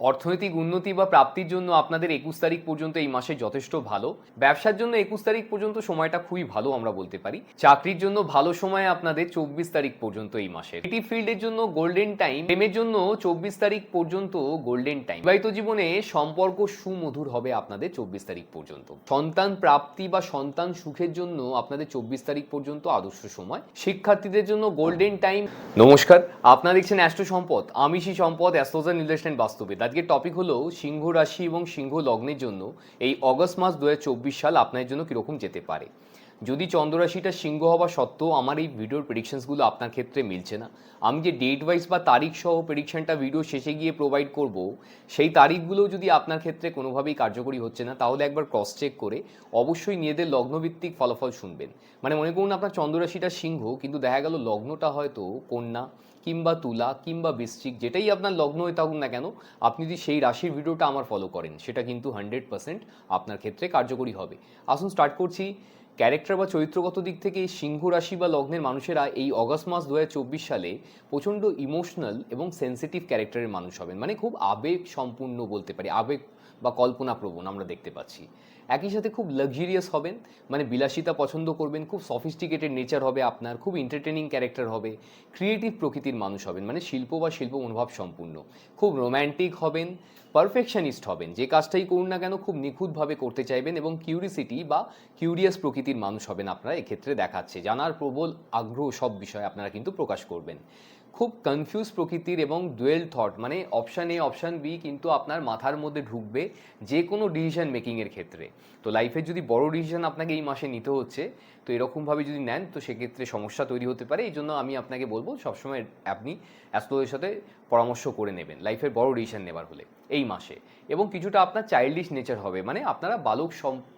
অর্থনৈতিক উন্নতি বা প্রাপ্তির জন্য আপনাদের ২১ তারিখ পর্যন্ত এই মাসে যথেষ্ট ভালো। ব্যবসার জন্য ২১ তারিখ পর্যন্ত সময়টা খুবই ভালো আমরা বলতে পারি। চাকরির জন্য ভালো সময় আপনাদের ২৪ তারিখ পর্যন্ত এই মাসের। ক্রিয়েটিভ ফিল্ডের জন্য গোল্ডেন টাইম, প্রেমের জন্য ২৪ তারিখ পর্যন্ত গোল্ডেন টাইম। বিবাহিত জীবনে সম্পর্ক সুমধুর হবে আপনাদের ২৪ তারিখ পর্যন্ত। সন্তান প্রাপ্তি বা সন্তান সুখের জন্য আপনাদের ২৪ তারিখ পর্যন্ত আদর্শ সময়। শিক্ষার্থীদের জন্য গোল্ডেন টাইম। নমস্কার, আপনারা দেখছেন অ্যাস্ট্রো সম্পদ। আমি শ্রী সম্পদ, অ্যাস্ট্রোলজার নির্দেশন বাস্তবিক। আজকের টপিক হলো সিংহ রাশি এবং সিংহ লগ্নের জন্য এই অগস্ট মাস ২০২৪ সাল আপনার জন্য কীরকম যেতে পারে। যদি চন্দ্ররাশিটা সিংহ হওয়া সত্ত্বেও আমার এই ভিডিওর প্রেডিকশনসগুলো আপনার ক্ষেত্রে মিলছে না, আমি যে ডেট ওয়াইজ বা তারিখ সহ প্রেডিকশনটা ভিডিও শেষে গিয়ে প্রোভাইড করব, সেই তারিখগুলো যদি আপনার ক্ষেত্রে কোনোভাবেই কার্যকরী হচ্ছে না, তাহলে একবার ক্রস চেক করে অবশ্যই নিজেদের লগ্নভিত্তিক ফলাফল শুনবেন। মানে মনে করুন আপনার চন্দ্ররাশিটা সিংহ, কিন্তু দেখা গেল লগ্নটা হয়তো কন্যা কিংবা তুলা কিংবা বৃশ্চিক, যেটাই আপনার লগ্ন হয়ে থাকুক না কেন, আপনি যদি সেই রাশির ভিডিওটা আমার ফলো করেন, সেটা কিন্তু 100% আপনার ক্ষেত্রে কার্যকরী হবে। আসুন স্টার্ট করছি। ক্যারেক্টার বা চরিত্রগত দিক থেকে সিংহ রাশি বা লগ্নের মানুষেরা এই অগস্ট মাস ২০২৪ সালে প্রচণ্ড ইমোশনাল এবং সেন্সিটিভ ক্যারেক্টারের মানুষ হবেন। মানে খুব আবেগ সম্পূর্ণ বলতে পারি, আবেগ বা কল্পনাপ্রবণ আমরা দেখতে পাচ্ছি। একই সাথে খুব লাক্সারিয়াস হবেন, মানে বিলাসিতা পছন্দ করবেন, খুব সফিস্টিকেটেড নেচার হবে আপনার, খুব এন্টারটেনিং ক্যারেক্টার হবে, ক্রিয়েটিভ প্রকৃতির মানুষ হবেন, মানে শিল্প বা শিল্প মনোভাব সম্পূর্ণ, খুব রোম্যান্টিক হবেন, পারফেকশনিস্ট হবেন, যে কাজটাই করুন না কেন খুব নিখুঁতভাবে করতে চাইবেন, এবং কিউরিসিটি বা কিউরিয়াস প্রকৃতির মানুষ হবেন আপনারা। এক্ষেত্রে দেখাচ্ছে জানার প্রবল আগ্রহ সব বিষয়ে আপনারা কিন্তু প্রকাশ করবেন। খুব কনফিউজ প্রকৃতির এবং ডুয়েল থট, মানে অপশান এ অপশান বি কিন্তু আপনার মাথার মধ্যে ঢুকবে যে কোনো ডিসিশন মেকিংয়ের ক্ষেত্রে। তো লাইফের যদি বড় ডিসিশন আপনাকে এই মাসে নিতে হচ্ছে, তো এরকমভাবে যদি নেন তো সেক্ষেত্রে সমস্যা তৈরি হতে পারে। এই জন্য আমি আপনাকে বলবো সবসময় আপনি অ্যাস্ট্রোলজারের সাথে পরামর্শ করে নেবেন লাইফের বড় ডিসিশন নেবার হলে এই মাসে। এবং কিছুটা আপনার চাইল্ডিশ নেচার হবে, মানে আপনারা বালক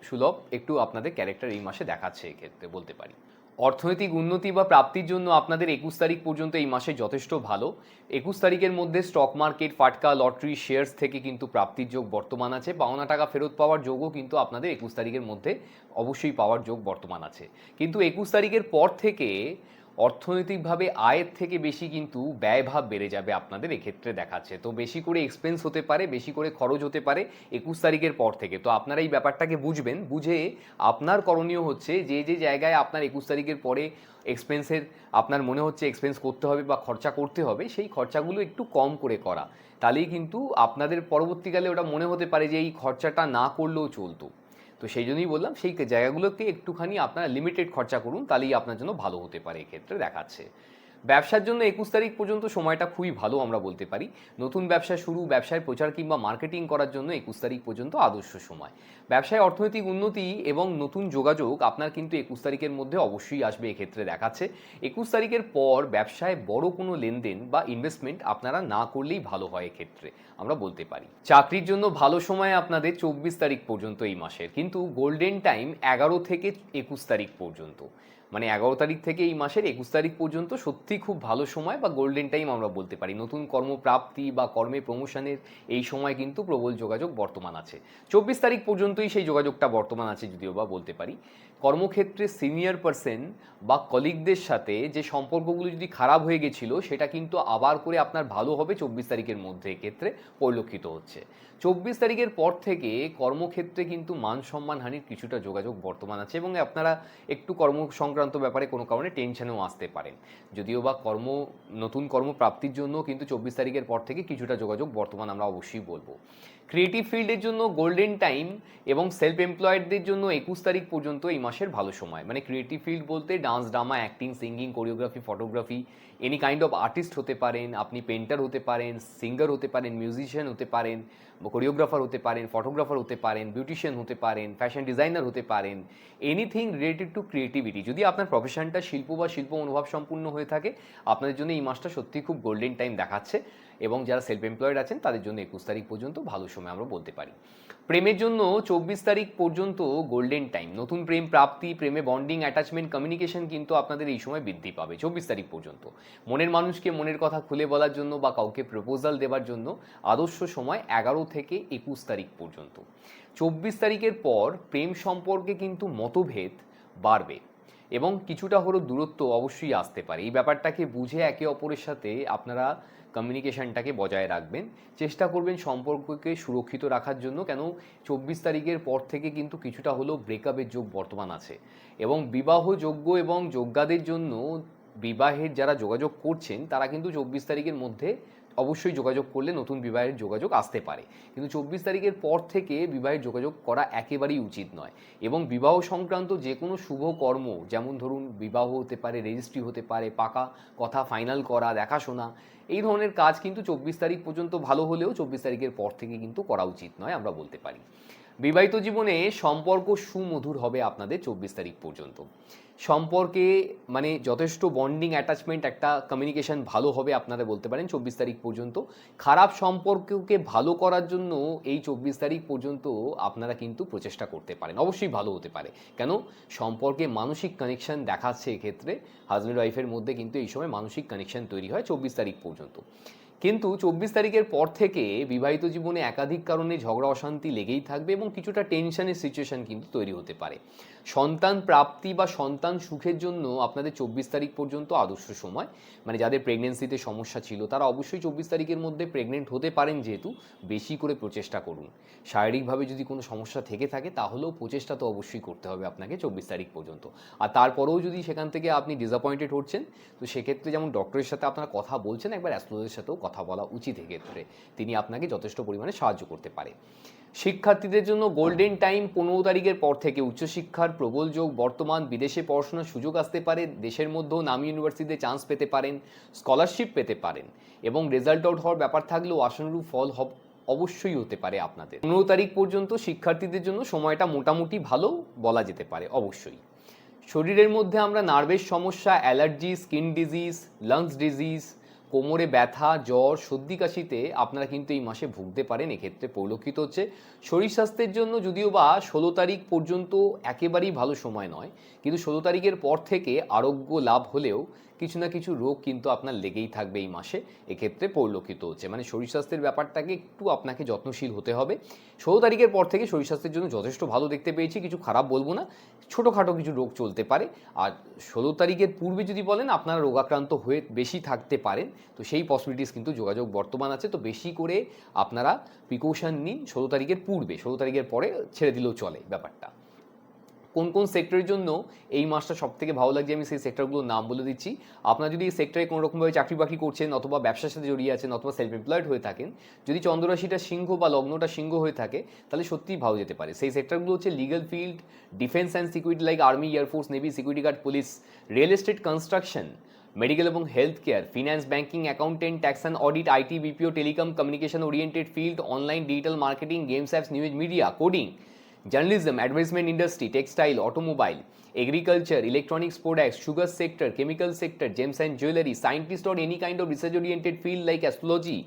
সুলভ একটু আপনাদের ক্যারেক্টার এই মাসে দেখাচ্ছে এক্ষেত্রে বলতে পারি। অর্থনৈতিক উন্নতি বা প্রাপ্তির জন্য আপনাদের ২১ তারিখ পর্যন্ত এই মাসে যথেষ্ট ভালো। ২১ তারিখের মধ্যে স্টক মার্কেট, ফাটকা, লটারি, শেয়ার্স থেকে কিন্তু প্রাপ্তির যোগ বর্তমান আছে। পাওনা টাকা ফেরত পাওয়ার যোগও কিন্তু আপনাদের ২১ তারিখের মধ্যে অবশ্যই পাওয়ার যোগ বর্তমান আছে। কিন্তু ২১ তারিখের পর থেকে অর্থনৈতিকভাবে আয়ের থেকে বেশি কিন্তু ব্যয়ভাব বেড়ে যাবে আপনাদের, এক্ষেত্রে দেখাচ্ছে। তো বেশি করে এক্সপেন্স হতে পারে, বেশি করে খরচ হতে পারে ২১ তারিখের পর থেকে। তো আপনারা এই ব্যাপারটাকে বুঝবেন, বুঝে আপনার করণীয় হচ্ছে যে যে জায়গায় আপনার ২১ তারিখের পরে এক্সপেন্সের আপনার মনে হচ্ছে এক্সপেন্স করতে হবে বা খরচা করতে হবে, সেই খরচাগুলো একটু কম করে করা। তাহলেই কিন্তু আপনাদের পরবর্তীকালে ওটা মনে হতে পারে যে এই খরচাটা না করলেও চলতো। তো সেই জন্যই বললাম সেই জায়গাগুলোকে একটুখানি আপনারা লিমিটেড খরচা করুন, তাহলেই আপনার জন্য ভালো হতে পারে এক্ষেত্রে দেখাচ্ছে। ব্যবসার জন্য ২১ তারিখ পর্যন্ত সময়টা খুবই ভালো আমরা বলতে পারি। নতুন ব্যবসা শুরু, ব্যবসায় প্রচার কিংবা মার্কেটিং করার জন্য ২১ তারিখ পর্যন্ত আদর্শ সময়। ব্যবসায় অর্থনৈতিক উন্নতি এবং নতুন যোগাযোগ আপনার কিন্তু ২১ তারিখের মধ্যে অবশ্যই আসবে এক্ষেত্রে দেখাচ্ছে। ২১ তারিখের পর ব্যবসায় বড় কোনো লেনদেন বা ইনভেস্টমেন্ট আপনারা না করলেই ভালো হয় এক্ষেত্রে আমরা বলতে পারি। চাকরির জন্য ভালো সময় আপনাদের ২৪ তারিখ পর্যন্ত এই মাসের, কিন্তু গোল্ডেন টাইম ১১ থেকে ২১ তারিখ পর্যন্ত। মানে ১১ তারিখ থেকে এই মাসের ২১ তারিখ পর্যন্ত সত্যি খুব ভালো সময় বা গোল্ডেন টাইম আমরা বলতে পারি। নতুন কর্মপ্রাপ্তি বা কর্মে প্রমোশনের এই সময় কিন্তু প্রবল যোগাযোগ বর্তমান আছে। ২৪ তারিখ পর্যন্তই সেই যোগাযোগটা বর্তমান আছে যদিও বা বলতে পারি। কর্মক্ষেত্রে সিনিয়র পার্সন বা কলিগদের সাথে যে সম্পর্কগুলো যদি খারাপ হয়ে গেছিলো, সেটা কিন্তু আবার করে আপনার ভালো হবে ২৪ তারিখের মধ্যে এক্ষেত্রে পরিলক্ষিত হচ্ছে। ২৪ তারিখের পর থেকে কর্মক্ষেত্রে কিন্তু মান সম্মানহানির কিছুটা যোগাযোগ বর্তমান আছে, এবং আপনারা একটু কর্ম সংক্রান্ত ব্যাপারে কোনো কারণে টেনশনেও আসতে পারেন। যদিও বা নতুন কর্মপ্রাপ্তির জন্য কিন্তু ২৪ তারিখের পর থেকে কিছুটা যোগাযোগ বর্তমান আমরা অবশ্যই বলবো। ক্রিয়েটিভ ফিল্ডের জন্য গোল্ডেন টাইম এবং সেলফ এমপ্লয়েডদের জন্য ২১ তারিখ পর্যন্ত এই মাসের ভালো সময়। মানে ক্রিয়েটিভ ফিল্ড বলতে dance, drama, acting, singing, choreography, photography, any kind of artist হতে পারেন, আপনি পেন্টার হতে পারেন, সিঙ্গার হতে পারেন, মিউজিশিয়ান হতে পারেন, কোরিওগ্রাফার হতে পারেন, ফটোগ্রাফার হতে পারেন, বিউটিশিয়ান হতে পারেন, ফ্যাশন ডিজাইনার হতে পারেন, এনিথিং রিলেটেড টু ক্রিয়েটিভিটি। যদি আপনার প্রফেশনটা শিল্প বা শিল্প অনুভব সম্পূর্ণ হয়ে থাকে, আপনাদের জন্য এই মাসটা সত্যিই খুব গোল্ডেন টাইম দেখাচ্ছে। এবং যারা সেলফ এমপ্লয়েড আছেন তাদের জন্য ২১ তারিখ পর্যন্ত ভালো সময় আমরা বলতে পারি। প্রেমের জন্য ২৪ তারিখ পর্যন্ত গোল্ডেন টাইম। নতুন প্রেম প্রাপ্তি, প্রেমে বন্ডিং, অ্যাটাচমেন্ট, কমিউনিকেশন কিন্তু আপনাদের এই সময় বৃদ্ধি পাবে ২৪ তারিখ পর্যন্ত। মনের মানুষকে মনের কথা খুলে বলার জন্য বা কাউকে প্রপোজাল দেওয়ার জন্য আদর্শ সময় ১১ থেকে ২১ তারিখ পর্যন্ত। ২৪ তারিখের পর প্রেম সম্পর্কে কিন্তু মতভেদ বাড়বে। এবং কিছুটা হলেও দূরত্ব অবশ্যই আসতে পারে। এই ব্যাপারটাকে বুঝে একে অপরের সাথে আপনারা কমিউনিকেশনটাকে বজায় রাখবেন, চেষ্টা করবেন সম্পর্ককে সুরক্ষিত রাখার জন্য। কেন 24 তারিখের পর থেকে কিন্তু কিছুটা হলেও ব্রেকআপের যোগ বর্তমান আছে, এবং বিবাহযোগ্য এবং যোগ্যদের জন্য বিবাহের যারা যোগাযোগ করছেন তারা কিন্তু 24 তারিখের মধ্যে অবশ্যই যোগাযোগ করলে নতুন বিবাহের যোগাযোগ আসতে পারে, কিন্তু 24 তারিখের পর থেকে বিবাহের যোগাযোগ করা একেবারেই উচিত নয়। এবং বিবাহ সংক্রান্ত যে কোনো শুভ কর্ম, যেমন ধরুন বিবাহ হতে পারে, রেজিস্ট্রি হতে পারে, পাকা কথা ফাইনাল করা, দেখাশোনা, এই ধরনের কাজ কিন্তু 24 তারিখ পর্যন্ত ভালো হলেও 24 তারিখের পর থেকে কিন্তু করা উচিত নয় আমরা বলতে পারি। বিবাহিত জীবনে সম্পর্ক সুমধুর হবে আপনাদের 24 তারিখ পর্যন্ত। সম্পর্কে মানে যথেষ্ট বন্ডিং, অ্যাটাচমেন্ট, একটা কমিউনিকেশন ভালো হবে আপনারা বলতে পারেন 24 তারিখ পর্যন্ত। খারাপ সম্পর্ককে ভালো করার জন্য এই 24 তারিখ পর্যন্ত আপনারা কিন্তু প্রচেষ্টা করতে পারেন, অবশ্যই ভালো হতে পারে। কেন সম্পর্কে মানসিক কানেকশন দেখাচ্ছে, এক্ষেত্রে হাজব্যান্ড ওয়াইফের মধ্যে কিন্তু এই সময় মানসিক কানেকশন তৈরি হয় 24 তারিখ পর্যন্ত। কিন্তু 24 তারিখের পর থেকে বিবাহিত জীবনে একাধিক কারণে ঝগড়া অশান্তি লেগেই থাকবে এবং কিছুটা টেনশনের সিচুয়েশন কিন্তু তৈরি হতে পারে। সন্তান প্রাপ্তি বা সন্তান সুখের জন্য আপনাদের 24 তারিখ পর্যন্ত আদর্শ সময়। মানে যাদের প্রেগনেন্সিতে সমস্যা ছিল তারা অবশ্যই 24 তারিখের মধ্যে প্রেগনেন্ট হতে পারেন, যেহেতু বেশি করে প্রচেষ্টা করুন। শারীরিকভাবে যদি কোনো সমস্যা থেকে থাকে তাহলেও প্রচেষ্টা তো অবশ্যই করতে হবে আপনাকে 24 তারিখ পর্যন্ত। আর তারপরেও যদি সেখান থেকে আপনি ডিসঅ্যাপয়েন্টেড হচ্ছেন, তো সেক্ষেত্রে যেমন ডক্টরের সাথে আপনারা কথা বলছেন, একবার অ্যাস্ট্রোলজারের সাথেও কথা বলা উচিত। এক্ষেত্রে তিনি আপনাকে যথেষ্ট পরিমাণে সাহায্য করতে পারে। শিক্ষার্থীদের জন্য গোল্ডেন টাইম 15 তারিখের পর থেকে। উচ্চশিক্ষার প্রবল যোগ বর্তমান, বিদেশে পড়াশোনার সুযোগ আসতে পারে, দেশের মধ্যেও নামী ইউনিভার্সিটিতে চান্স পেতে পারেন, স্কলারশিপ পেতে পারেন, এবং রেজাল্ট আউট হওয়ার ব্যাপার থাকলেও আশানুরূপ ফল অবশ্যই হতে পারে আপনাদের। 15 তারিখ পর্যন্ত শিক্ষার্থীদের জন্য সময়টা মোটামুটি ভালো বলা যেতে পারে অবশ্যই। শরীরের মধ্যে আমরা নার্ভের সমস্যা, allergy, skin disease, lungs disease, কোমরে ব্যথা, জ্বর, সর্দি কাশিতে আপনারা কিন্তু এই মাসে ভুগতে পারেন, এক্ষেত্রে পরিলক্ষিত হচ্ছে। শরীর স্বাস্থ্যের জন্য যদিও বা 16 তারিখ পর্যন্ত একেবারেই ভালো সময় নয়, কিন্তু 16 তারিখের পর থেকে আরোগ্য লাভ হলেও কিছু না কিছু রোগ কিন্তু আপনার লেগেই থাকবে এই মাসে, এক্ষেত্রে পরিলক্ষিত হচ্ছে। মানে শরীর স্বাস্থ্যের ব্যাপারটাকে একটু আপনাকে যত্নশীল হতে হবে। 16 তারিখের পর থেকে শরীর স্বাস্থ্যের জন্য যথেষ্ট ভালো দেখতে পেয়েছি, কিছু খারাপ বলবো না, ছোটোখাটো কিছু রোগ চলতে পারে। আর 16 তারিখের পূর্বে যদি বলেন আপনারা রোগাক্রান্ত হয়ে বেশি থাকতে পারেন, তো সেই পসিবিলিটিস কিন্তু যোগাযোগ বর্তমান আছে। তো বেশি করে আপনারা প্রিকশন নিন 16 তারিখের পূর্বে। 16 তারিখের পরে ছেড়ে দিলেও চলে ব্যাপারটা। কোন কোন সেক্টরের জন্য এই মাসটা সব থেকে ভালো লাগছে আমি সেই সেক্টরগুলোর নাম বলে দিচ্ছি। আপনারা যদি এই সেক্টরে কোনো রকমভাবে চাকরি বাকরি করছেন, অথবা ব্যবসার সাথে জড়িয়ে আছেন, অথবা সেলফ এমপ্লয়েড হয়ে থাকেন, যদি চন্দ্ররাশিটা সিংহ বা লগ্নটা সিংহ হয়ে থাকে, তাহলে সত্যিই ভালো যেতে পারে। সেই সেক্টরগুলো হচ্ছে legal field, defence and security like army, air force, navy, security guard, police, real estate, construction, medical এবং health care, finance, banking, accountant, tax and audit, IT, BPO, telecom, communication oriented field, online digital marketing, games apps, news media, coding, journalism, advertisement industry, textile, automobile, agriculture, electronics products, sugar sector, chemical sector, gems and jewelry, scientist or any kind of research oriented field like astrology,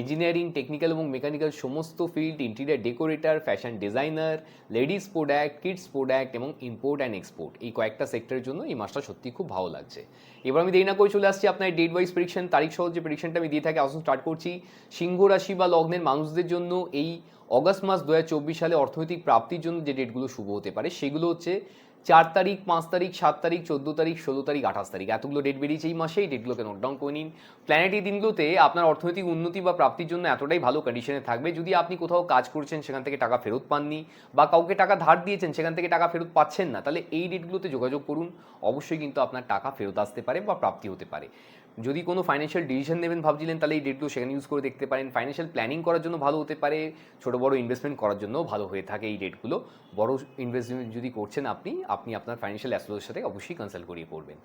engineering, technical এবং mechanical সমস্ত field, interior decorator, fashion designer, ladies product, kids product এবং import and export, এই কয়েকটা সেক্টরের জন্য এই মাসটা সত্যি খুব ভালো লাগছে। এবার আমি দেরি না করে চলে আসছি আপনার ডেট ওয়াইজ প্রেডিকশন, তারিখ সহ যে প্রেডিকশনটা আমি দিয়ে থাকি। আসুন স্টার্ট করছি। সিংহ রাশি বা লগ্নের মানুষদের জন্য এই অগস্ট মাস 2024 সালে অর্থনৈতিক প্রাপ্তির জন্য যে ডেটগুলো শুভ হতে পারে সেগুলো হচ্ছে 4 তারিখ, 5 তারিখ, 7 তারিখ, 14 তারিখ, 16 তারিখ, 28 তারিখ, এতগুলো ডেট বেরিয়েছে এই মাসে। এই ডেটগুলোকে নোট ডাউন করে নিন। প্ল্যানেট এই দিনগুলোতে আপনার অর্থনৈতিক উন্নতি বা প্রাপ্তির জন্য এতটাই ভালো কন্ডিশনে থাকবে, যদি আপনি কোথাও কাজ করছেন সেখান থেকে টাকা ফেরত পাননি, বা কাউকে টাকা ধার দিয়েছেন সেখান থেকে টাকা ফেরত পাচ্ছেন না, তাহলে এই ডেটগুলোতে যোগাযোগ করুন। অবশ্যই কিন্তু আপনার টাকা ফেরত আসতে পারে বা প্রাপ্তি হতে পারে। যদি কোনো ফাইন্যান্সিয়াল ডিসিশন নেবেন ভাবছিলেন, তাহলে এই ডেটগুলো সেখানে ইউজ করে দেখতে পারেন। ফাইন্যান্সিয়াল প্ল্যানিং করার জন্য ভালো হতে পারে, ছোটো বড় ইনভেস্টমেন্ট করার জন্য ভালো হয়ে থাকে এই ডেটগুলো। বড় ইনভেস্টমেন্ট যদি করছেন আপনি আপনার ফাইন্যান্সিয়াল অ্যাস্ট্রোলজারের সাথে অবশ্যই কনসাল্ট করিয়ে পড়বেন।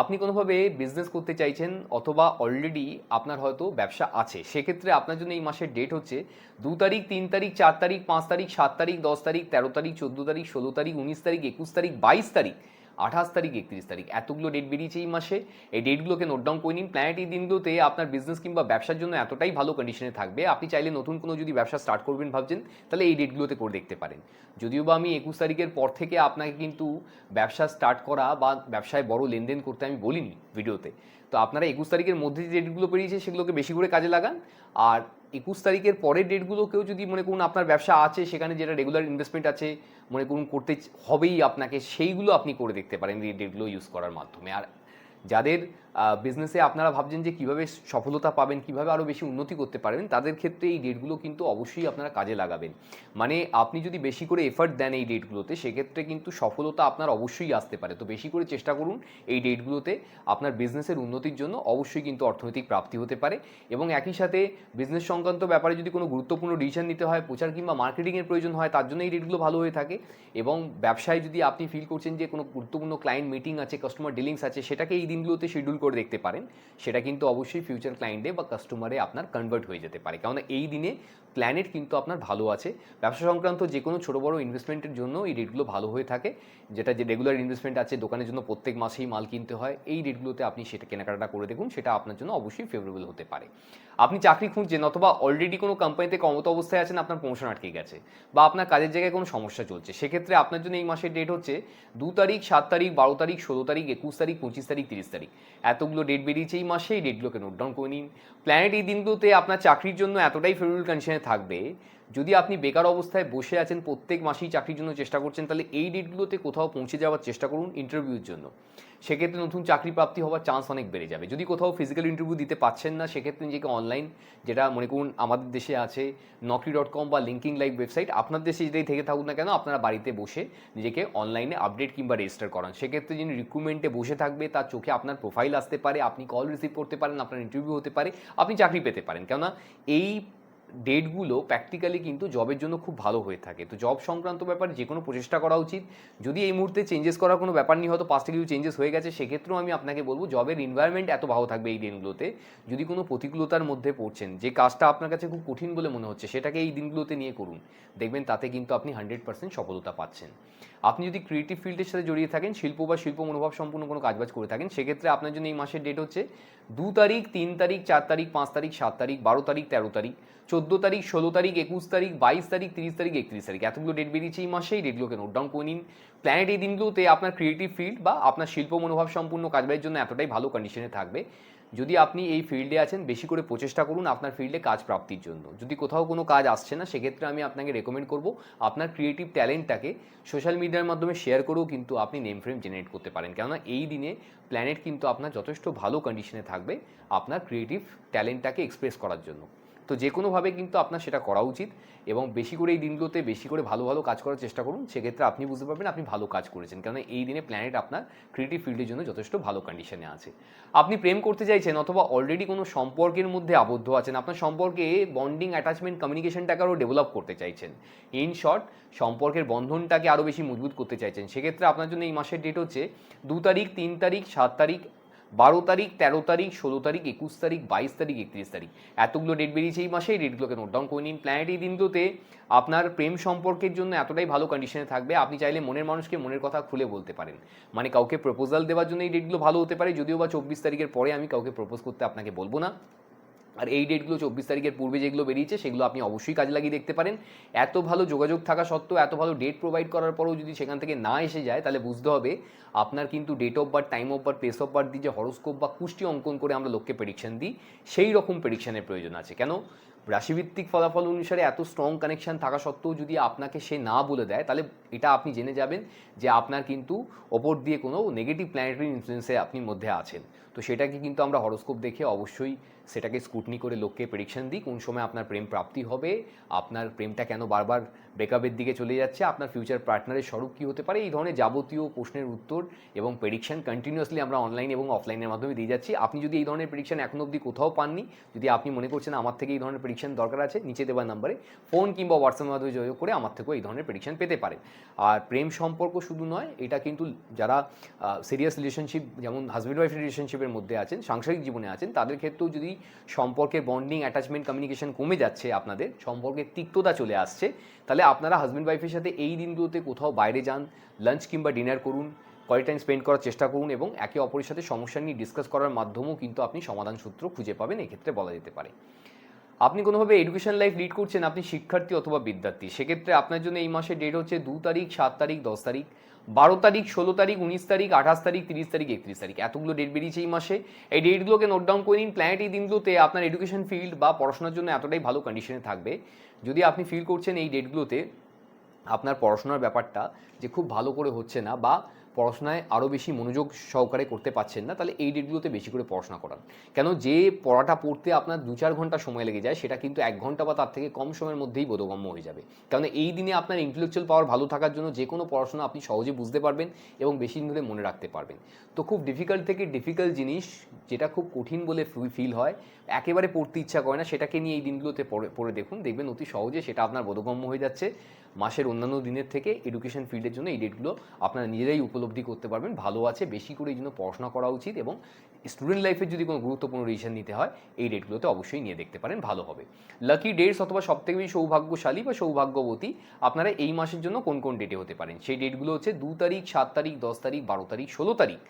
আপনি কোনোভাবে বিজনেস করতে চাইছেন, অথবা অলরেডি আপনার হয়তো ব্যবসা আছে, সেক্ষেত্রে আপনার জন্য এই মাসের ডেট হচ্ছে 2 তারিখ, 3 তারিখ, 4 তারিখ, 5 তারিখ, 7 তারিখ, 10 তারিখ, 13 তারিখ, 14 তারিখ, 16 তারিখ, 19 তারিখ, 21 তারিখ, 22 তারিখ, 28 তারিখ, 31 তারিখ, এতগুলো ডেট বেরিয়েছে এই মাসে। এই ডেটগুলোকে নোট ডাউন করে নিন। প্ল্যানেট এই দিনগুলোতে আপনার বিজনেস কিংবা ব্যবসার জন্য এতটাই ভালো কন্ডিশনে থাকবে, আপনি চাইলে নতুন কোনো যদি ব্যবসা স্টার্ট করবেন ভাবছেন, তাহলে এই ডেটগুলোতে করে দেখতে পারেন। যদিও বা আমি 21 তারিখের পর থেকে আপনাকে কিন্তু ব্যবসা স্টার্ট করা বা ব্যবসায় বড় লেনদেন করতে আমি বলিনি ভিডিওতে, তো আপনারা 21 তারিখের মধ্যে যে ডেটগুলো বেরিয়েছে সেগুলোকে বেশি করে কাজে লাগান। আর 21 তারিখের পরের ডেটগুলোকেও যদি মনে করুন আপনার ব্যবসা আছে, সেখানে যেটা রেগুলার ইনভেস্টমেন্ট আছে মনে করুন করতে হবেই আপনাকে, সেইগুলো আপনি করে দেখতে পারেন এই ডেটগুলো ইউজ করার মাধ্যমে। আর যাদের বিজনেসে আপনারা ভাবছেন যে কীভাবে সফলতা পাবেন, কীভাবে আরও বেশি উন্নতি করতে পারবেন, তাদের ক্ষেত্রে এই ডেটগুলো কিন্তু অবশ্যই আপনারা কাজে লাগাবেন। মানে আপনি যদি বেশি করে এফর্ট দেন এই ডেটগুলোতে, সেক্ষেত্রে কিন্তু সফলতা আপনার অবশ্যই আসতে পারে। তো বেশি করে চেষ্টা করুন এই ডেটগুলোতে আপনার বিজনেসের উন্নতির জন্য, অবশ্যই কিন্তু অর্থনৈতিক প্রাপ্তি হতে পারে। এবং একই সাথে বিজনেস সংক্রান্ত ব্যাপারে যদি কোনো গুরুত্বপূর্ণ ডিসিশন নিতে হয়, প্রচার কিংবা মার্কেটিংয়ের প্রয়োজন হয়, তার জন্য এই ডেটগুলো ভালো হয়ে থাকে। এবং ব্যবসায় যদি আপনি ফিল করছেন যে কোনো গুরুত্বপূর্ণ ক্লায়েন্ট মিটিং আছে, কাস্টমার ডিলিংস আছে, সেটাকে এই দিনগুলোতে শিডিউল করে দেখতে পারেন। সেটা কিন্তু অবশ্যই ফিউচার ক্লায়েন্টে বা কাস্টমারে আপনার কনভার্ট হয়ে যেতে পারে, কারণ এই দিনে প্ল্যানেট কিন্তু আপনার ভালো আছে। ব্যবসা সংক্রান্ত যে কোনো ছোটো বড়ো ইনভেস্টমেন্টের জন্য এই ডেটগুলো ভালো হয়ে থাকে। যেটা যে রেগুলার ইনভেস্টমেন্ট আছে, দোকানের জন্য প্রত্যেক মাসেই মাল কিনতে হয়, এই ডেটগুলোতে আপনি সেটা কেনাকাটা করে দেখুন, সেটা আপনার জন্য অবশ্যই ফেভারেবল হতে পারে। আপনি চাকরি খুঁজছেন অথবা অলরেডি কোনো কোম্পানিতে কর্মরত অবস্থায় আছেন, আপনার প্রমোশন আটকে গেছে বা আপনার কাজের জায়গায় কোনো সমস্যা চলছে, সেক্ষেত্রে আপনার জন্য এই মাসের ডেট হচ্ছে 2 তারিখ, 7 তারিখ, 12 তারিখ, 16 তারিখ, 21 তারিখ, 25 তারিখ, 30 তারিখ। এতগুলো ডেট বেরিয়েছে এই মাসে, এই ডেটগুলোকে নোট ডাউন করে নিন। প্ল্যানেট এই দিনগুলোতে আপনার চাকরির জন্য এতটাই ফেভারেবল কন্ডিশনে থাকবে, যদি আপনি বেকার অবস্থায় বসে আছেন, প্রত্যেক মাসেই চাকরির জন্য চেষ্টা করছেন, তাহলে এই ডেটগুলোতে কোথাও পৌঁছে যাওয়ার চেষ্টা করুন ইন্টারভিউর জন্য। সেক্ষেত্রে নতুন চাকরি প্রাপ্তি হওয়ার চান্স অনেক বেড়ে যাবে। যদি কোথাও ফিজিক্যাল ইন্টারভিউ দিতে পারছেন না, সেক্ষেত্রে নিজেকে অনলাইন, যেটা মনে করুন আমাদের দেশে আছে naukri.com বা লিঙ্কিং লাইভ ওয়েবসাইট, আপনার দেশে যেটাই থেকে থাকুন না কেন, আপনারা বাড়িতে বসে নিজেকে অনলাইনে আপডেট কিংবা রেজিস্টার করান। সেক্ষেত্রে যিনি রিক্রুটমেন্টে বসে থাকবে, তার চোখে আপনার প্রোফাইল আসতে পারে, আপনি কল রিসিভ করতে পারেন, আপনার ইন্টারভিউ হতে পারে, আপনি চাকরি পেতে পারেন। কেননা এই ডেটগুলো প্র্যাকটিক্যালি কিন্তু জবের জন্য খুব ভালো হয়ে থাকে। তো জব সংক্রান্ত ব্যাপারে যে কোনো প্রচেষ্টা করা উচিত। যদি এই মুহূর্তে চেঞ্জেস করার কোনো ব্যাপার নেই, হয়তো পাস্টে কিছু চেঞ্জেস হয়ে গেছে, সেক্ষেত্রেও আমি আপনাকে বলবো জবের এনভায়রনমেন্ট এত ভালো থাকবে এই দিনগুলোতে। যদি কোনো প্রতিকূলতার মধ্যে পড়ছেন, যে কাজটা আপনার কাছে খুব কঠিন বলে মনে হচ্ছে, সেটাকে এই দিনগুলোতে নিয়ে করুন, দেখবেন তাতে কিন্তু আপনি 100% সফলতা পাচ্ছেন। আপনি যদি ক্রিয়েটিভ ফিল্ডের সাথে জড়িয়ে থাকেন, শিল্প বা শিল্প মনোভাব সম্পূর্ণ কোনো কাজবাজ করে থাকেন, সেক্ষেত্রে আপনার জন্য এই মাসের ডেট হচ্ছে 2 তারিখ, 3 তারিখ, 4 তারিখ, 5 তারিখ, 7 তারিখ, 12 তারিখ, 13 তারিখ, 14 তারিখ, 16 তারিখ, 21 তারিখ, 22 তারিখ, 30 তারিখ, 31 তারিখ। এতগুলো ডেট বেরিয়েছে এই মাসে, এই ডেটগুলোকে নোট ডাউন করে নিন। প্ল্যানেট এই দিনগুলোতে আপনার ক্রিয়েটিভ ফিল্ড বা আপনার শিল্প মনোভাব সম্পূর্ণ কাজবাজের জন্য এতটাই ভালো কন্ডিশনে থাকবে। যদি আপনি এই ফিল্ডে আছেন, বেশি করে প্রচেষ্টা করুন আপনার ফিল্ডে কাজ প্রাপ্তির জন্য। যদি কোথাও কোনো কাজ আসছে না, সেক্ষেত্রে আমি আপনাকে রেকমেন্ড করব আপনার ক্রিয়েটিভ ট্যালেন্টটাকে সোশ্যাল মিডিয়ার মাধ্যমে শেয়ার করেও কিন্তু আপনি নেম ফ্রেম জেনারেট করতে পারেন। কেননা এই দিনে প্ল্যানেট কিন্তু আপনার যথেষ্ট ভালো কন্ডিশনে থাকবে আপনার ক্রিয়েটিভ ট্যালেন্টটাকে এক্সপ্রেস করার জন্য। তো যে কোনোভাবে কিন্তু আপনার সেটা করা উচিত এবং বেশি করে এই দিনগুলোতে বেশি করে ভালো ভালো কাজ করার চেষ্টা করুন। সেক্ষেত্রে আপনি বুঝতে পারবেন আপনি ভালো কাজ করেছেন, কারণ এই দিনে প্ল্যানেট আপনার ক্রিয়েটিভ ফিল্ডের জন্য যথেষ্ট ভালো কন্ডিশনে আছে। আপনি প্রেম করতে চাইছেন অথবা অলরেডি কোনো সম্পর্কের মধ্যে আবদ্ধ আছেন, আপনার সম্পর্কে বন্ডিং, অ্যাটাচমেন্ট, কমিউনিকেশনটাকে আরও ডেভেলপ করতে চাইছেন, ইন শর্ট সম্পর্কের বন্ধনটাকে আরও বেশি মজবুত করতে চাইছেন, সেক্ষেত্রে আপনার জন্য এই মাসের ডেট হচ্ছে 2 তারিখ, 3 তারিখ, 7 তারিখ, 12 তারিখ, 13 তারিখ, 16 তারিখ, 21 তারিখ, 22 তারিখ, 31 তারিখ। এতগুলো ডেট বেরিয়েছে এই মাসে, এই ডেটগুলোকে নোট ডাউন করে নিন। প্ল্যানেট এই দিনগুলোতে আপনার প্রেম সম্পর্কের জন্য এতটাই ভালো কন্ডিশনে থাকবে, আপনি চাইলে মনের মানুষকে মনের কথা খুলে বলতে পারেন। মানে কাউকে প্রপোজাল দেওয়ার জন্য এই ডেটগুলো ভালো হতে পারে, যদিও বা 24 তারিখের পরে আমি কাউকে প্রপোজ করতে আপনাকে বলবো না। আর এই ডেটগুলো 24 তারিখের পূর্বে যেগুলো বেরিয়েছে, সেগুলো আপনি অবশ্যই কাজে লাগিয়ে দেখতে পারেন। এত ভালো যোগাযোগ থাকা সত্ত্বেও, এত ভালো ডেট প্রোভাইড করার পরেও যদি সেখান থেকে না এসে যায়, তাহলে বুঝতে হবে আপনার কিন্তু date of birth, time of birth, place of birth দিয়ে যে হরোস্কোপ বা কুষ্টি অঙ্কন করে আমরা লোককে প্রেডিকশন দিই, সেই রকম প্রেডিকশনের প্রয়োজন আছে। কেন রাশিভিত্তিক ফলাফল অনুসারে এত স্ট্রং কানেকশন থাকা সত্ত্বেও যদি আপনাকে সে না বলে দেয়, তাহলে এটা আপনি জেনে যাবেন যে আপনার কিন্তু ওপর দিয়ে কোনো নেগেটিভ প্ল্যানেটারি ইনফ্লুয়েন্সে আপনি মধ্যে আছেন। তো সেটাকে কিন্তু আমরা হরোস্কোপ দেখে অবশ্যই সেটাকে স্কুটনি করে লোককে প্রেডিকশন দিই, কোন সময় আপনার প্রেম প্রাপ্তি হবে, আপনার প্রেমটা কেন বারবার ব্রেকআপের দিকে চলে যাচ্ছে, আপনার ফিউচার পার্টনারের স্বরূপ কী হতে পারে, এই ধরনের যাবতীয় প্রশ্নের উত্তর এবং প্রেডিকশন কন্টিনিউয়াসলি আমরা অনলাইন এবং অফলাইনের মাধ্যমে দিয়ে যাচ্ছি। আপনি যদি এই ধরনের প্রেডিকশন এখনো অবধি কোথাও পাননি, যদি আপনি মনে করছেন আমার থেকে এই ধরনের প্রেডিকশন দরকার আছে, নিচে দেওয়া নাম্বারে ফোন কিংবা হোয়াটসঅ্যাপের মাধ্যমে যোগাযোগ করে আমার থেকেও এই ধরনের প্রেডিকশন পেতে পারেন। আর প্রেম সম্পর্ক শুধু নয়, এটা কিন্তু যারা সিরিয়াস রিলেশনশিপ, যেমন হাজব্যান্ড ওয়াইফ রিলেশনশিপের মধ্যে আছেন, সাংসারিক জীবনে আছেন, তাদের ক্ষেত্রেও যদি সম্পর্কের বন্ডিং, অ্যাটাচমেন্ট, কমিউনিকেশন কমে যাচ্ছে, আপনাদের সম্পর্কের তিক্ততা চলে আসছে, তাহলে আপনারা হাজব্যান্ড ওয়াইফের সাথে এই দিনগুলোতে কোথাও বাইরে যান, লাঞ্চ কিংবা ডিনার করুন, কোয়ালিটি টাইম স্পেন্ড করার চেষ্টা করুন এবং একে অপরের সাথে সমস্যা নিয়ে ডিসকাস করার মাধ্যমেও কিন্তু আপনি সমাধান সূত্র খুঁজে পাবেন, এক্ষেত্রে বলা যেতে পারে। আপনি কোনোভাবে এডুকেশন লাইফ লিড করছেন, আপনি শিক্ষার্থী অথবা বিদ্যার্থী, সেক্ষেত্রে আপনার জন্য এই মাসের ডেট হচ্ছে 2 তারিখ, 7 তারিখ, 10 তারিখ, 12 তারিখ, 16 তারিখ, 19 তারিখ, 28 তারিখ, 30 তারিখ, 31 তারিখ এতগুলো ডেট বেরিয়েছে এই মাসে। এই ডেটগুলোকে নোট ডাউন করে নিন। প্ল্যানেট এই দিনগুলোতে আপনার এডুকেশন ফিল্ড বা পড়াশোনার জন্য এতটাই ভালো কন্ডিশনে থাকবে, যদি আপনি ফিল করছেন এই ডেটগুলোতে আপনার পড়াশোনার ব্যাপারটা যে খুব ভালো করে হচ্ছে না বা পড়াশোনায় আরও বেশি মনোযোগ সহকারে করতে পারছেন না, তাহলে এই ডেটগুলোতে বেশি করে পড়াশোনা করান। কেন, যে পড়াটা পড়তে আপনার 2-4 ঘন্টা সময় লেগে যায় সেটা কিন্তু 1 ঘন্টা বা তার থেকে কম সময়ের মধ্যেই বোধগম্য হয়ে যাবে। কারণ এই দিনে আপনার ইন্টেলেকচুয়াল পাওয়ার ভালো থাকার জন্য যে কোনো পড়াশোনা আপনি সহজে বুঝতে পারবেন এবং বেশি দিন ধরে মনে রাখতে পারবেন। তো খুব ডিফিকাল্ট থেকে ডিফিকাল্ট জিনিস যেটা খুব কঠিন বলে ফিল হয়, একেবারে পড়তে ইচ্ছা করে না, সেটাকে নিয়ে এই দিনগুলোতে পড়ে দেখুন, দেখবেন অতি সহজে সেটা আপনার বোধগম্য হয়ে যাচ্ছে। মাসের অন্যান্য দিনের থেকে এডুকেশন ফিল্ডের জন্য এই ডেটগুলো আপনারা নিজেরাই উপলব্ধি করতে পারবেন ভালো আছে, বেশি করে এই জন্য পড়াশোনা করা উচিত। এবং স্টুডেন্ট লাইফের যদি কোনো গুরুত্বপূর্ণ ডিসিশন নিতে হয় এই ডেটগুলোতে অবশ্যই নিয়ে দেখতে পারেন, ভালো হবে। লাকি ডেটস অথবা সবথেকে বেশি সৌভাগ্যশালী বা সৌভাগ্যবতী আপনারা এই মাসের জন্য কোন কোন ডেটে হতে পারেন, সেই ডেটগুলো হচ্ছে 2 তারিখ, 7 তারিখ, 10 তারিখ, 12 তারিখ, 16 তারিখ,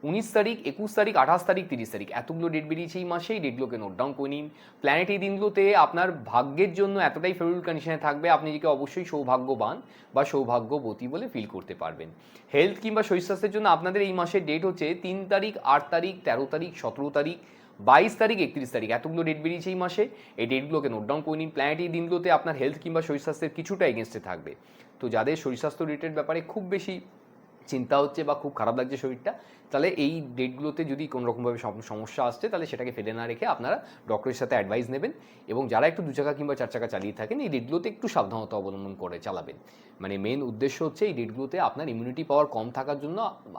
19 তারিখ, 21 তারিখ, 28 তারিখ, 30 তারিখ এতগুলো ডেট বেরিয়েছে এই মাসে। এই ডেটগুলোকে নোট ডাউন করে নিন। প্ল্যানেট এই দিনগুলোতে আপনার ভাগ্যের জন্য এতটাই ফেভারিট কন্ডিশনে থাকবে, আপনি নিজেকে অবশ্যই সৌভাগ্যবান বা সৌভাগ্যবতী বলে ফিল করতে পারবেন। হেলথ কিংবা শরীর স্বাস্থ্যের জন্য আপনাদের এই মাসের ডেট হচ্ছে 3 তারিখ, 8 তারিখ, 13 তারিখ, 17 তারিখ, 22 তারিখ, 31 তারিখ এতগুলো ডেট বেরিয়েছে এই মাসে। এই ডেটগুলোকে নোট ডাউন করে নিন। প্ল্যানেট এই দিনগুলোতে আপনার হেলথ কিংবা শরীর স্বাস্থ্যের কিছুটা এগেনস্টে থাকবে। তো যাদের শরীর স্বাস্থ্য রিলেটেড ব্যাপারে খুব বেশি চিন্তা হচ্ছে বা খুব খারাপ লাগছে শরীরটা, তাহলে এই ডেটগুলোতে যদি কোনো রকমভাবে সমস্যা আসছে তাহলে সেটাকে ফেলে না রেখে আপনারা ডক্টরের সাথে অ্যাডভাইস নেবেন। এবং যারা একটু 2 চাকা কিংবা 4 চাকা চালিয়ে থাকেন এই ডেটগুলোতে একটু সাবধানতা অবলম্বন করে চালাবেন। মানে মেন উদ্দেশ্য হচ্ছে এই ডেটগুলোতে আপনার ইমিউনিটি পাওয়ার কম থাকার জন্য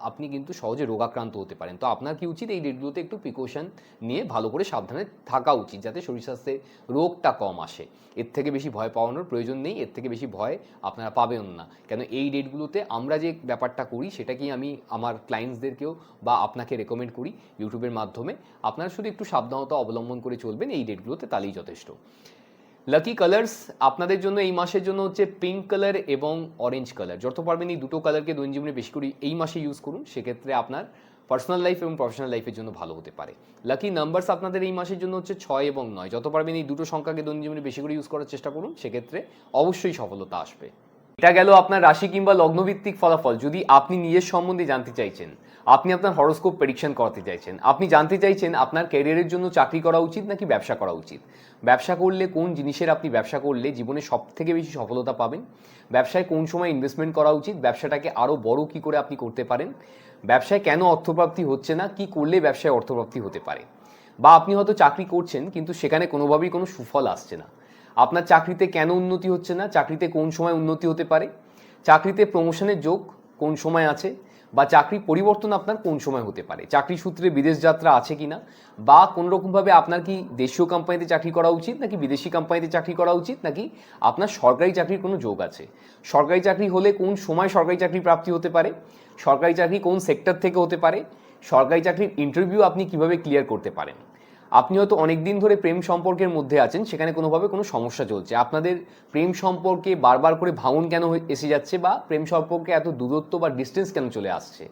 আপনি কিন্তু সহজে রোগাক্রান্ত হতে পারেন। তো আপনার কি উচিত, এই ডেটগুলোতে একটু প্রিকশন নিয়ে ভালো করে সাবধানে থাকা উচিত, যাতে শরীর স্বাস্থ্যে রোগটা কম আসে। এর থেকে বেশি ভয় পাওয়ানোর প্রয়োজন নেই, এর থেকে বেশি ভয় আপনারা পাবেন না। কেন, এই ডেটগুলোতে আমরা যে ব্যাপারটা করি সেটাকেই আমি আমার ক্লায়েন্টসদেরকেও বা আপনাকে রেকমেন্ড করি ইউটিউবের মাধ্যমে। আপনারা শুধু একটু সাবধানতা অবলম্বন করে চলবেন এই ডেটগুলোতে, তাহলেই যথেষ্ট। লাকি কালার্স আপনাদের জন্য এই মাসের জন্য হচ্ছে পিঙ্ক কালার এবং অরেঞ্জ কালার। যত পারবেন এই দুটো কালারকে দৈনন্দিন জীবনে বেশি করে এই মাসে ইউজ করুন, সেক্ষেত্রে আপনার পার্সোনাল লাইফ এবং প্রফেশনাল লাইফের জন্য ভালো হতে পারে। লাকি নাম্বারস আপনাদের এই মাসের জন্য হচ্ছে 6 এবং 9। যত পারবেন এই দুটো সংখ্যাকে দৈনন্দিন জীবনে বেশি করে ইউজ করার চেষ্টা করুন, সেক্ষেত্রে অবশ্যই সফলতা আসবে। এটা গেল আপনার রাশি কিংবা লগ্নভিত্তিক ফলাফল। যদি আপনি নিজের সম্বন্ধে জানতে চাইছেন, আপনি আপনার হরোস্কোপ প্রেডিকশন করাতে চাইছেন, আপনি জানতে চাইছেন আপনার ক্যারিয়ারের জন্য চাকরি করা উচিত নাকি ব্যবসা করা উচিত, ব্যবসা করলে কোন জিনিসের আপনি ব্যবসা করলে জীবনে সব থেকে বেশি সফলতা পাবেন, ব্যবসায় কোন সময় ইনভেস্টমেন্ট করা উচিত, ব্যবসাটাকে আরও বড় কী করে আপনি করতে পারেন, ব্যবসায় কেন অর্থপ্রাপ্তি হচ্ছে না, কি করলে ব্যবসায় অর্থপ্রাপ্তি হতে পারে, বা আপনি হয়তো চাকরি করছেন কিন্তু সেখানে কোনোভাবেই কোনো সুফল আসছে না, আপনার চাকরিতে কেন উন্নতি হচ্ছে না, চাকরিতে কোন সময় উন্নতি হতে পারে, চাকরিতে প্রমোশনের যোগ কোন সময় আছে, বা চাকরি পরিবর্তন আপনার কোন সময় হতে পারে, চাকরি সূত্রে বিদেশ যাত্রা আছে কিনা, বা কোনো রকমভাবে আপনার কি দেশীয় কোম্পানিতে চাকরি করা উচিত নাকি বিদেশি কোম্পানিতে চাকরি করা উচিত, নাকি আপনার সরকারি চাকরির কোনো যোগ আছে, সরকারি চাকরি হলে কোন সময় সরকারি চাকরি প্রাপ্তি হতে পারে, সরকারি চাকরি কোন সেক্টর থেকে হতে পারে, সরকারি চাকরির ইন্টারভিউ আপনি কিভাবে ক্লিয়ার করতে পারেন। আপনি হয়তো অনেক দিন ধরে প্রেম সম্পর্কের মধ্যে আছেন, সেখানে কোনোভাবে কোনো সমস্যা চলছে, আপনাদের প্রেম সম্পর্কে বারবার করে ভাঙন কেন এসে যাচ্ছে, বা প্রেম সম্পর্কে এত দূরত্ব বা ডিস্টেন্স কেন চলে আসছে,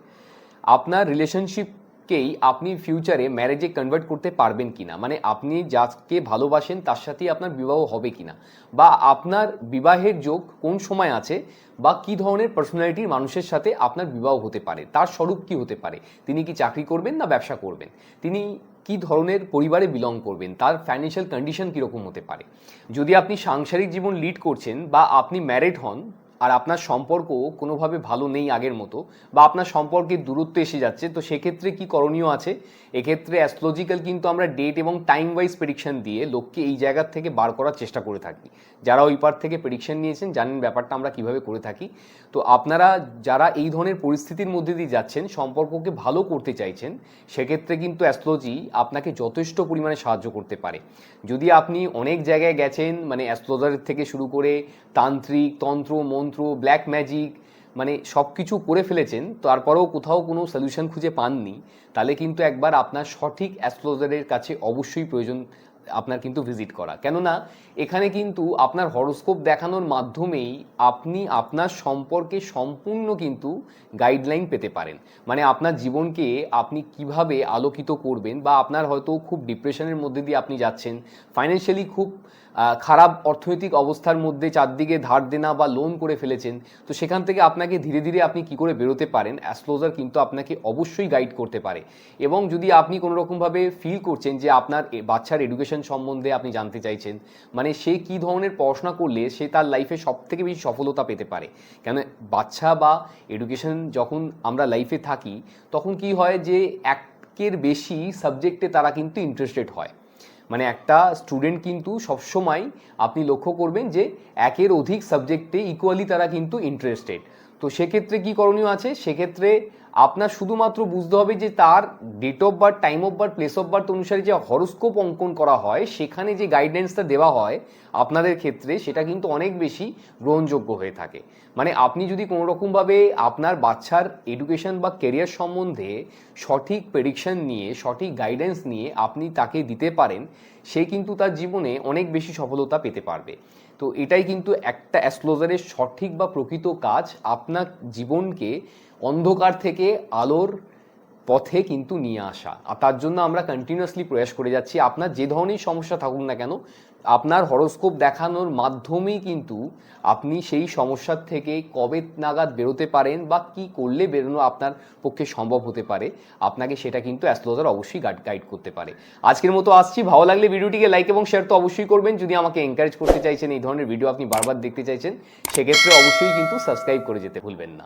আপনার রিলেশনশিপকেই আপনি ফিউচারে ম্যারেজে কনভার্ট করতে পারবেন কিনা, মানে আপনি যাকে ভালোবাসেন তার সাথেই আপনার বিবাহ হবে কিনা, বা আপনার বিবাহের যোগ কোন সময় আছে, বা কী ধরনের পার্সোনালিটির মানুষের সাথে আপনার বিবাহ হতে পারে, তার স্বরূপ কী হতে পারে, তিনি কি চাকরি করবেন না ব্যবসা করবেন, তিনি কী ধরনের পরিবারে বিলং করবেন, তার ফাইন্যান্সিয়াল কন্ডিশন কীরকম হতে পারে। যদি আপনি সাংসারিক জীবন লিড করছেন বা আপনি ম্যারিড হন আর আপনার সম্পর্ক কোনোভাবে ভালো নেই আগের মতো, বা আপনার সম্পর্কে দূরত্ব এসে যাচ্ছে, তো সেক্ষেত্রে কি করণীয় আছে। এক্ষেত্রে অ্যাস্ট্রোলজিক্যাল কিন্তু আমরা ডেট এবং টাইম ওয়াইজ প্রেডিকশন দিয়ে লোককে এই জায়গার থেকে বার করার চেষ্টা করে থাকি। যারা ওই পার থেকে প্রেডিকশন নিয়েছেন জানেন ব্যাপারটা আমরা কিভাবে করে থাকি। তো আপনারা যারা এই ধরনের পরিস্থিতির মধ্যে দিয়ে যাচ্ছেন, সম্পর্ককে ভালো করতে চাইছেন, সেক্ষেত্রে কিন্তু অ্যাস্ট্রোলজি আপনাকে যথেষ্ট পরিমাণে সাহায্য করতে পারে। যদি আপনি অনেক জায়গায় গেছেন, মানে অ্যাস্ট্রোলজার থেকে শুরু করে তান্ত্রিক, তন্ত্র মন্ত্র, ব্ল্যাক ম্যাজিক, মানে সব কিছু করে ফেলেছেন, তারপরেও কোথাও কোনো সলিউশন খুঁজে পাননি, তাহলে কিন্তু একবার আপনার সঠিক অ্যাস্ট্রোলজারের কাছে অবশ্যই প্রয়োজন আপনার কিন্তু ভিজিট করা। কেননা এখানে কিন্তু আপনার হরোস্কোপ দেখানোর মাধ্যমেই আপনি আপনার সম্পর্কে সম্পূর্ণ কিন্তু গাইডলাইন পেতে পারেন। মানে আপনার জীবনকে আপনি কিভাবে আলোকিত করবেন, বা আপনার হয়তো খুব ডিপ্রেশনের মধ্যে দিয়ে আপনি যাচ্ছেন, ফাইন্যান্সিয়ালি খুব খারাপ অর্থনৈতিক অবস্থার মধ্যে চারদিকে ধার দেনা বা লোন করে ফেলেছেন, তো সেখান থেকে আপনাকে ধীরে ধীরে আপনি কি করে বেরোতে পারেন, অ্যাস্ট্রোলজার কিন্তু আপনাকে অবশ্যই গাইড করতে পারে। এবং যদি আপনি কোনো রকমভাবে ফিল করছেন যে আপনার বাচ্চার এডুকেশন সম্বন্ধে আপনি জানতে চাইছেন, মানে সে কী ধরনের পড়াশোনা করলে সে তার লাইফে সব থেকে বেশি সফলতা পেতে পারে, কেন বাচ্চা বা এডুকেশন যখন আমরা লাইফে থাকি তখন কি হয় যে একের বেশি সাবজেক্টে তারা কিন্তু ইন্টারেস্টেড হয়। মানে একটা স্টুডেন্ট কিন্তু সবসময় আপনি লক্ষ্য করবেন যে একের অধিক সাবজেক্টে ইকুয়ালি তারা কিন্তু ইন্টারেস্টেড। তো সেক্ষেত্রে কী করণীয় আছে, সেক্ষেত্রে আপনার শুধুমাত্র বুঝতে হবে যে তার date of birth, time of birth, place of birth অনুসারে যে হরোস্কোপ অঙ্কন করা হয় সেখানে যে গাইডেন্সটা দেওয়া হয় আপনাদের ক্ষেত্রে সেটা কিন্তু অনেক বেশি গ্রহণযোগ্য হয়ে থাকে। মানে আপনি যদি কোনো রকমভাবে আপনার বাচ্চার এডুকেশন বা কেরিয়ার সম্বন্ধে সঠিক প্রেডিকশন নিয়ে, সঠিক গাইডেন্স নিয়ে আপনি তাকে দিতে পারেন, সে কিন্তু তার জীবনে অনেক বেশি সফলতা পেতে পারবে। তো এটাই কিন্তু একটা অ্যাস্ট্রোলজারের সঠিক বা প্রকৃত কাজ, আপনার জীবনকে অন্ধকার থেকে আলোর পথে কিন্তু নিয়ে আসা। আর তার জন্য আমরা কন্টিনিউয়াসলি প্রয়াস করে যাচ্ছি। আপনার যে ধরনের সমস্যা থাকুক না কেন, আপনার হরোস্কোপ দেখানোর মাধ্যমেই কিন্তু আপনি সেই সমস্যার থেকে কবে নাগাদ বেরোতে পারেন বা কি করলে বেরোনো আপনার পক্ষে সম্ভব হতে পারে, আপনাকে সেটা কিন্তু অ্যাস্ট্রোলজার অবশ্যই গাইড করতে পারে। আজকের মতো আসছি, ভালো লাগলে ভিডিওটিকে লাইক এবং শেয়ার তো অবশ্যই করবেন। যদি আমাকে এনকারেজ করতে চাইছেন, এই ধরনের ভিডিও আপনি বারবার দেখতে চাইছেন, সেক্ষেত্রে অবশ্যই কিন্তু সাবস্ক্রাইব করে যেতে ভুলবেন না।